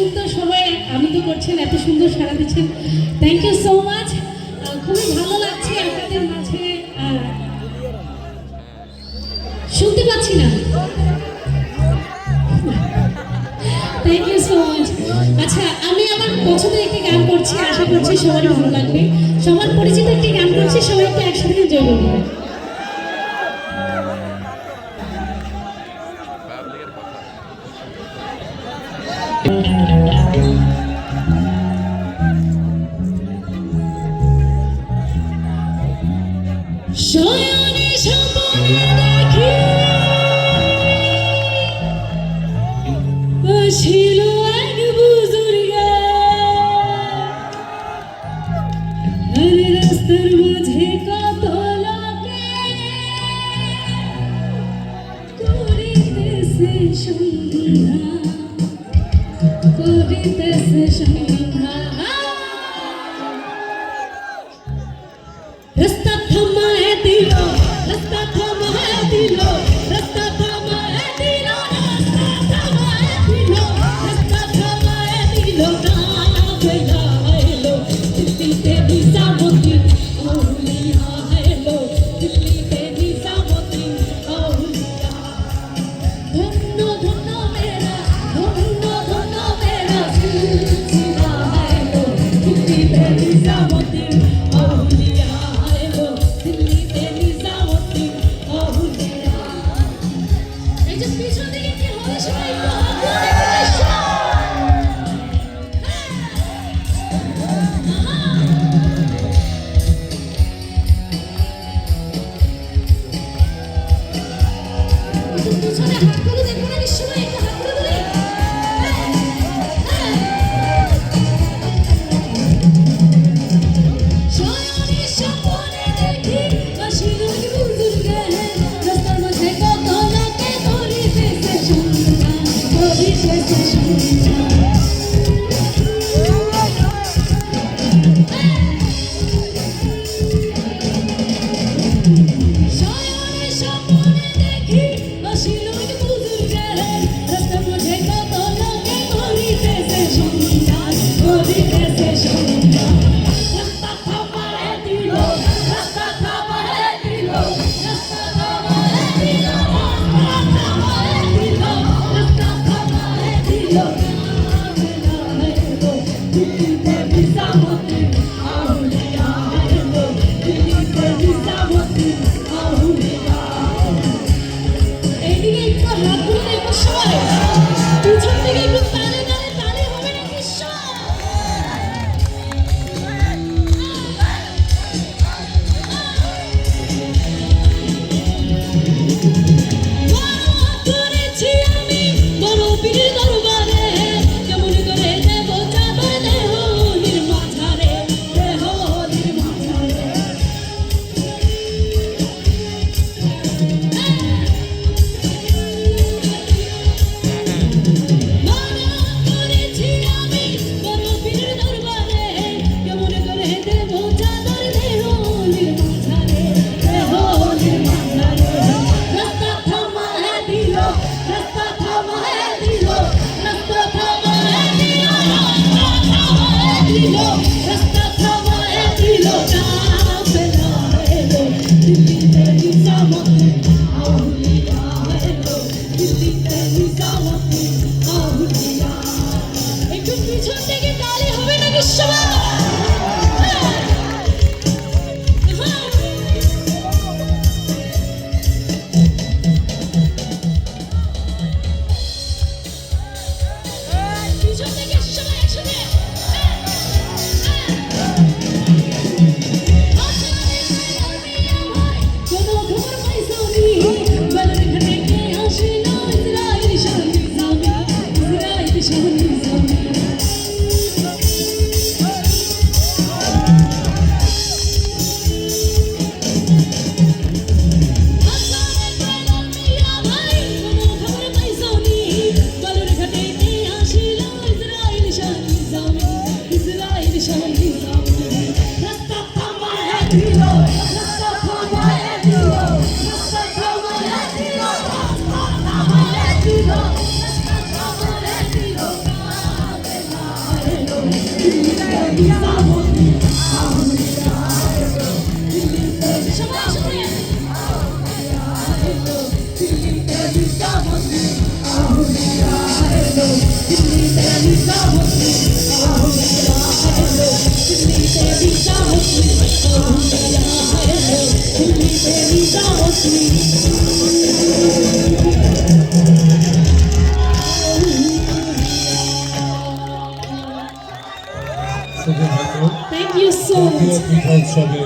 সুন্দর সবাই আমি তো করছেন, এত সুন্দর সাড়া দিচ্ছেন, থ্যাংক ইউ সো মাচ। খুবই ভালো লাগছে আপনাদের মাঝে। শুনতে পাচ্ছি না, থ্যাংক ইউ সো মাচ। আচ্ছা, আমি আমার পছন্দের একটি গান করছি, আশা করছি সবার ভালো লাগবে। সবার পরিচিত একটি গান করছি, সবাই একটু একসাথে এনজয় করবে। শয়নে স্বপ্নে দেখি ছিল এক বুজুর্গা, আর রাস্তার মাঝে কত লোকে করিতেছে সন্ধ্যা, করিতেছে সন্ধ্যা। রাস্তা থামায় দিল, রাস্তা থামায় দিল, রাস্তা থামায় দিল, রাস্তা থামায় দিল, রাস্তা থামায় দিল, না বেলা এলো দিল্লিতে নিজামুদ্দিন আউলিয়া এলো, দিল্লিতে নিজামুদ্দিন আউলিয়া। ধন্য ধন্য মেরা, ধন্য ধন্য মেরা সিলসিলা এলো, দিল্লিতে নিজামুদ্দিন আউলিয়া। শুধুমাত্র Thank you so জাতীয় much. পিঠা উৎসবে